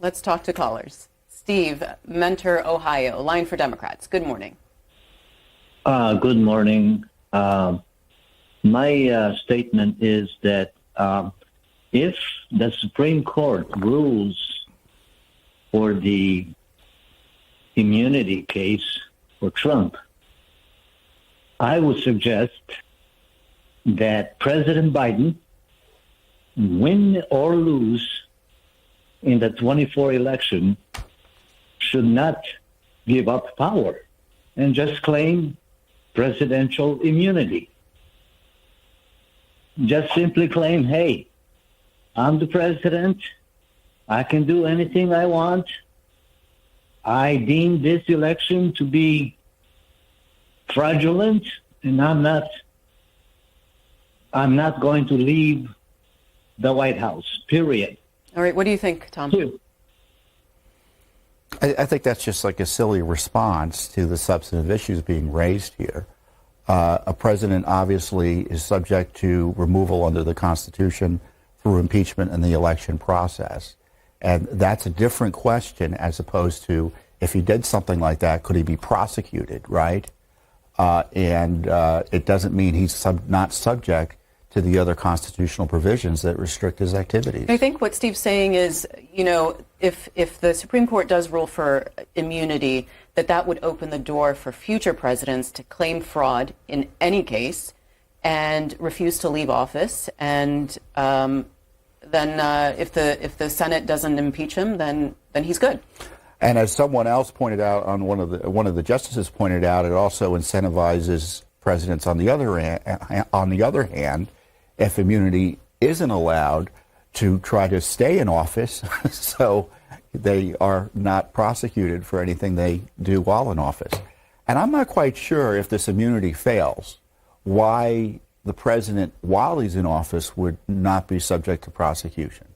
Let's talk to callers. Steve, Mentor, Ohio, line for Democrats. Good morning. Good morning. My statement is that if the Supreme Court rules for the immunity case for Trump, I would suggest that President Biden, win or lose in the 24 election, should not give up power and just claim presidential immunity. Just simply claim, hey, I'm the president. I can do anything I want. I deem this election to be fraudulent, and I'm not going to leave the White House, period. All right, what do you think, Tom? I think that's just like a silly response to the substantive issues being raised here. A president obviously is subject to removal under the Constitution through impeachment in the election process. And that's a different question as opposed to if he did something like that, could he be prosecuted, right? It doesn't mean he's not subject to the other constitutional provisions that restrict his activities. I think what Steve's saying is, if the Supreme Court does rule for immunity, that would open the door for future presidents to claim fraud in any case and refuse to leave office. And then if the Senate doesn't impeach him, then he's good. And as someone else pointed out, one of the justices pointed out, it also incentivizes presidents on the other hand, if immunity isn't allowed, to try to stay in office so they are not prosecuted for anything they do while in office. And I'm not quite sure if this immunity fails, why the president, while he's in office, would not be subject to prosecution.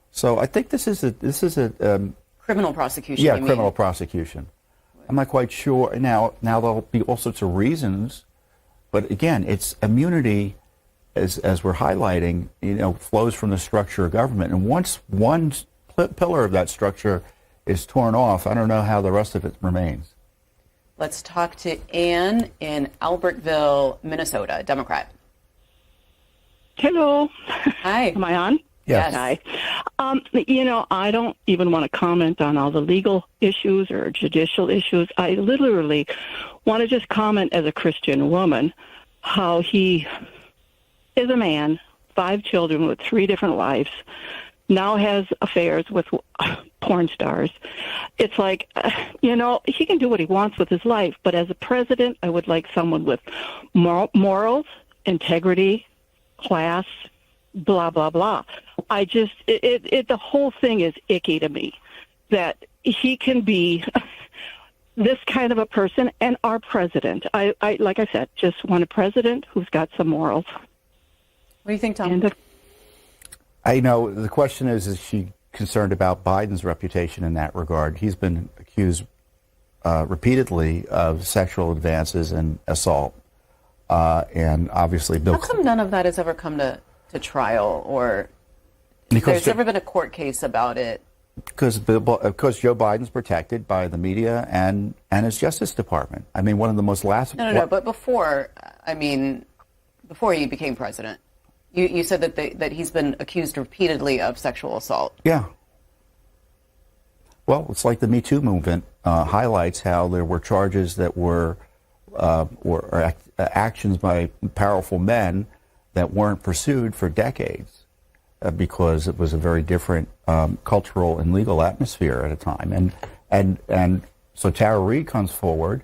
So I think this is a criminal prosecution. Yeah, criminal prosecution. I'm not quite sure. Now there'll be all sorts of reasons, but again, it's immunity, as we're highlighting, flows from the structure of government. And once one pillar of that structure is torn off, I don't know how the rest of it remains. Let's talk to Ann in Albertville, Minnesota, Democrat. Hello. Hi. Am I on? Yes. Hi. I don't even want to comment on all the legal issues or judicial issues. I literally want to just comment as a Christian woman how he is a man, 5 children with 3 different wives, now has affairs with porn stars. It's like, he can do what he wants with his life, but as a president, I would like someone with morals, integrity, class, blah, blah, blah. The whole thing is icky to me, that he can be this kind of a person and our president. I like I said, just want a president who's got some morals. What do you think, Tom? The question is she concerned about Biden's reputation in that regard? He's been accused repeatedly of sexual advances and assault. And obviously Bill... How come none of that has ever come to trial, or there's never been a court case about it? Because Joe Biden's protected by the media and his Justice Department. I mean, one of the most last... No, but before he became president, you said that he's been accused repeatedly of sexual assault. Yeah. Well, it's like the Me Too movement highlights how there were charges that were actions by powerful men that weren't pursued for decades because it was a very different cultural and legal atmosphere at a time. And so Tara Reid comes forward.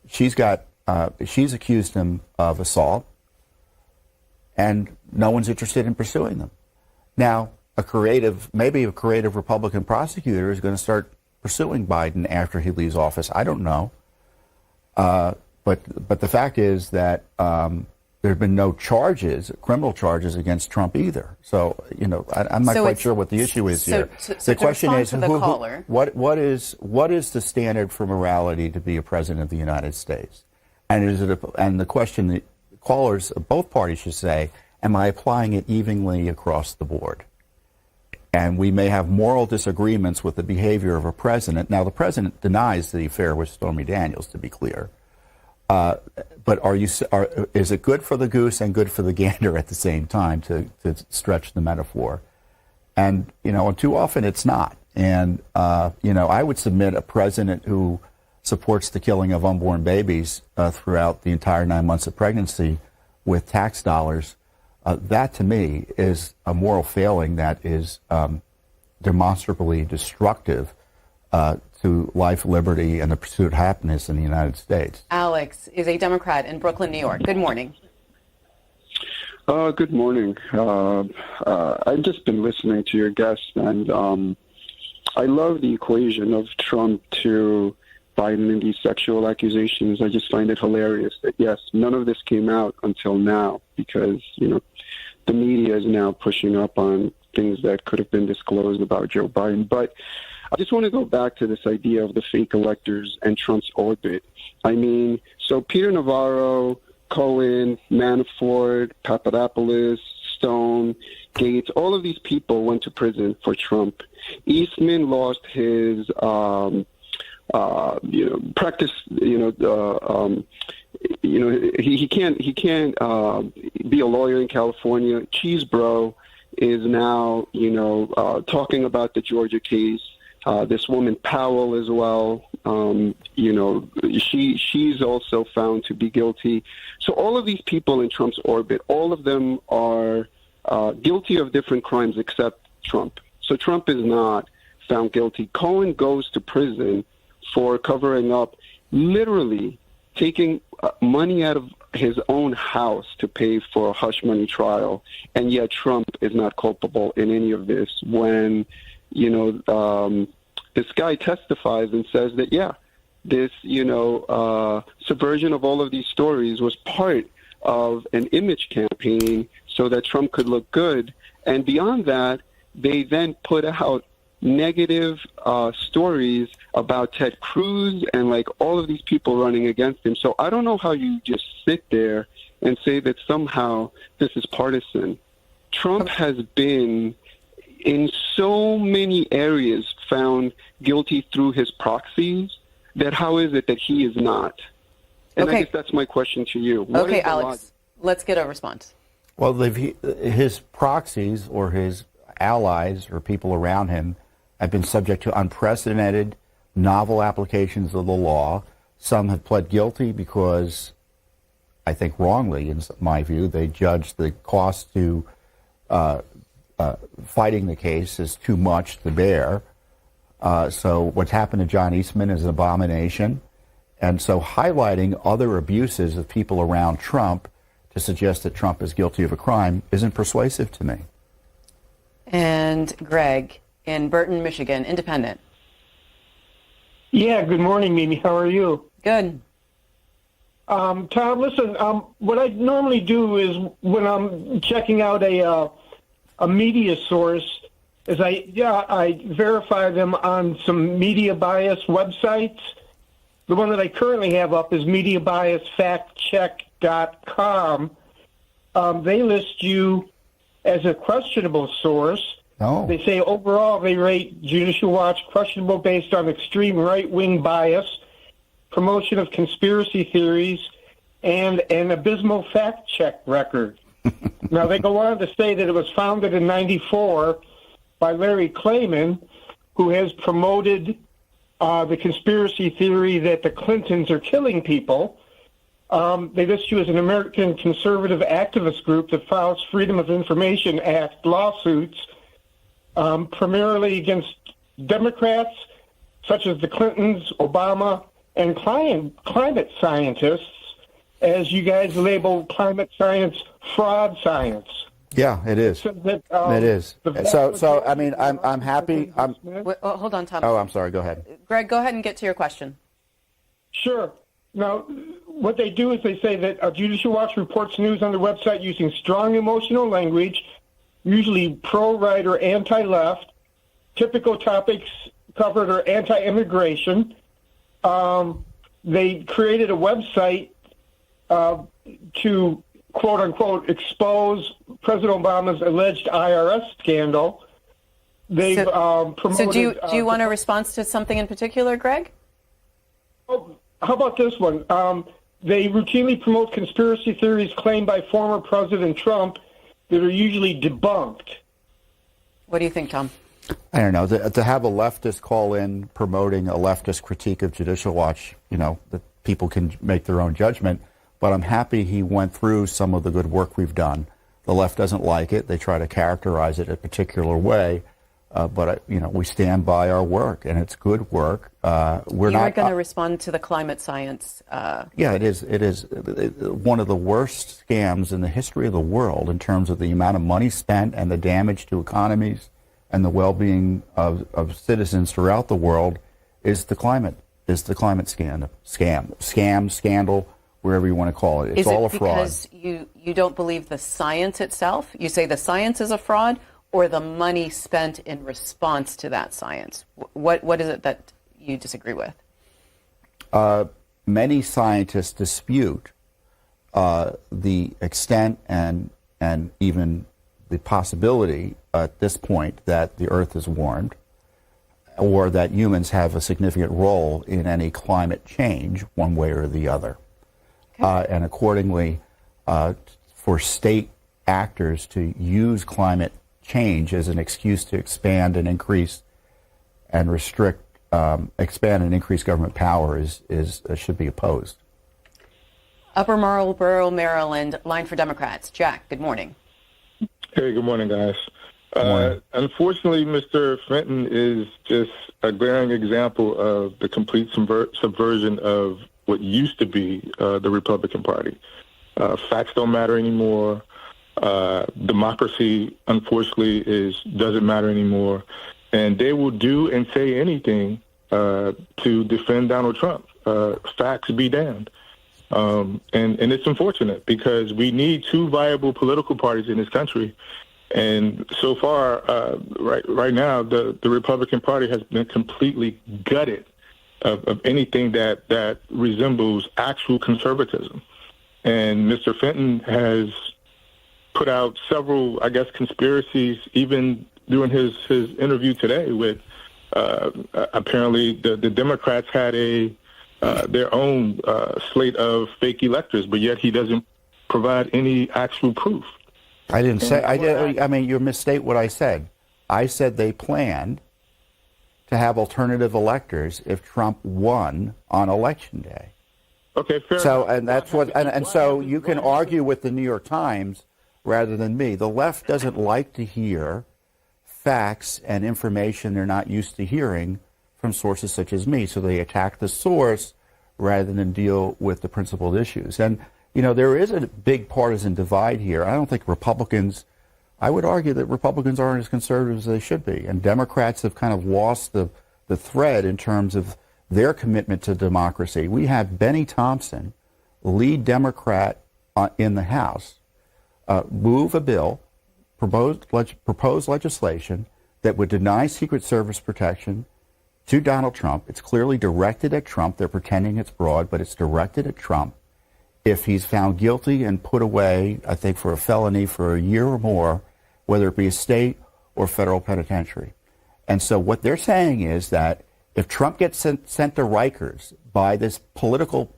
She's accused him of assault, and no one's interested in pursuing them. Now, maybe a creative Republican prosecutor is going to start pursuing Biden after he leaves office. I don't know. But the fact is that there have been no criminal charges against Trump either. So, I'm not quite sure what the issue is here. The question is, what is the standard for morality to be a president of the United States? And the question that callers of both parties should say, am I applying it evenly across the board? And we may have moral disagreements with the behavior of a president. Now, the president denies the affair with Stormy Daniels, to be clear. But is it good for the goose and good for the gander at the same time, to stretch the metaphor? And, too often it's not. And, I would submit a president who supports the killing of unborn babies throughout the entire 9 months of pregnancy with tax dollars, that to me is a moral failing that is demonstrably destructive to life, liberty, and the pursuit of happiness in the United States. Alex is a Democrat in Brooklyn, New York. Good morning. Good morning. I've just been listening to your guest, and I love the equation of Trump to Biden and these sexual accusations. I just find it hilarious that, yes, none of this came out until now because, the media is now pushing up on things that could have been disclosed about Joe Biden. But I just want to go back to this idea of the fake electors and Trump's orbit. I mean, so Peter Navarro, Cohen, Manafort, Papadopoulos, Stone, Gates, all of these people went to prison for Trump. Eastman lost his practice, he can't be a lawyer in California. Cheesebro is now, talking about the Georgia case. This woman Powell as well, she's also found to be guilty. So all of these people in Trump's orbit, all of them are guilty of different crimes except Trump. So Trump is not found guilty. Cohen goes to prison for covering up, literally taking money out of his own house to pay for a hush money trial, and yet Trump is not culpable in any of this when, this guy testifies and says that, this, subversion of all of these stories was part of an image campaign so that Trump could look good. And beyond that, they then put out negative stories about Ted Cruz and all of these people running against him. So I don't know how you just sit there and say that somehow this is partisan. Trump has been in so many areas found guilty through his proxies that how is it that he is not? And I guess that's my question to you. Okay, Alex, let's get a response. Well, his proxies or his allies or people around him have been subject to unprecedented, novel applications of the law. Some have pled guilty because, I think wrongly, in my view, they judged the cost to fighting the case as too much to bear. So what's happened to John Eastman is an abomination. And so highlighting other abuses of people around Trump to suggest that Trump is guilty of a crime isn't persuasive to me. And Greg in Burton, Michigan, independent. Yeah, good morning, Mimi. How are you? Good. Tom, listen, what I normally do is when I'm checking out a media source is I verify them on some media bias websites. The one that I currently have up is MediaBiasFactCheck.com. They list you as a questionable source. Oh. They say overall they rate Judicial Watch questionable based on extreme right-wing bias, promotion of conspiracy theories, and an abysmal fact-check record. Now, they go on to say that it was founded in '94 by Larry Klayman, who has promoted the conspiracy theory that the Clintons are killing people. They list you as an American conservative activist group that files Freedom of Information Act lawsuits, primarily against Democrats, such as the Clintons, Obama, and climate scientists, as you guys label climate science fraud science. Yeah, it is. So that, it is. So I mean, I'm happy. Wait, hold on, Tom. Oh, I'm sorry. Go ahead. Greg, go ahead and get to your question. Sure. Now, what they do is they say that Judicial Watch reports news on their website using strong emotional language, usually pro-right or anti-left. Typical topics covered are anti-immigration. They created a website to, quote-unquote, expose President Obama's alleged IRS scandal. they've promoted. So do you want a response to something in particular, Greg? Oh, how about this one? They routinely promote conspiracy theories claimed by former President Trump that are usually debunked. What do you think, Tom? I don't know. To have a leftist call in promoting a leftist critique of Judicial Watch, that people can make their own judgment. But I'm happy he went through some of the good work we've done. The left doesn't like it. They try to characterize it a particular way. But we stand by our work, and it's good work. We're you not weren't going to respond to the climate science. Yeah, it is. It is one of the worst scams in the history of the world in terms of the amount of money spent and the damage to economies and the well-being of citizens throughout the world is the climate scandal, wherever you want to call it. It's all a fraud. Is it because you don't believe the science itself? You say the science is a fraud, or the money spent in response to that science? What is it that you disagree with? Many scientists dispute the extent and even the possibility at this point that the Earth is warmed or that humans have a significant role in any climate change one way or the other. Okay. And accordingly, for state actors to use climate change as an excuse to expand and increase and restrict, expand and increase government power should be opposed. Upper Marlboro, Maryland, line for Democrats. Jack, good morning. Hey, good morning, guys. Unfortunately, Mr. Fitton is just a glaring example of the complete subversion of what used to be the Republican Party. Facts don't matter anymore. Democracy, unfortunately, doesn't matter anymore. And they will do and say anything to defend Donald Trump. Facts be damned. And it's unfortunate because we need two viable political parties in this country. And so far, right now, the Republican Party has been completely gutted of anything that resembles actual conservatism. And Mr. Fitton has put out several, I guess, conspiracies, even during his interview today with apparently the Democrats had their own slate of fake electors, but yet he doesn't provide any actual proof. I didn't say, I mean, you misstate what I said. I said they planned to have alternative electors if Trump won on Election Day. Okay, fair so, enough. And that's what, and so you can argue with the New York Times rather than me. The left doesn't like to hear facts and information they're not used to hearing from sources such as me. So they attack the source rather than deal with the principled issues. And, there is a big partisan divide here. I don't think I would argue that Republicans aren't as conservative as they should be. And Democrats have kind of lost the thread in terms of their commitment to democracy. We have Benny Thompson, lead Democrat in the House, move a bill, propose legislation that would deny Secret Service protection to Donald Trump. It's clearly directed at Trump. They're pretending it's broad, but it's directed at Trump. If he's found guilty and put away, I think, for a felony for a year or more, whether it be a state or federal penitentiary. And so what they're saying is that if Trump gets sent to Rikers by this political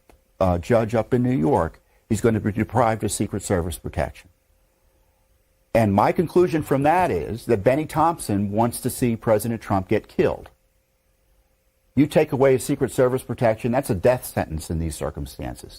judge up in New York, he's going to be deprived of Secret Service protection. And my conclusion from that is that Benny Thompson wants to see President Trump get killed. You take away Secret Service protection, that's a death sentence in these circumstances.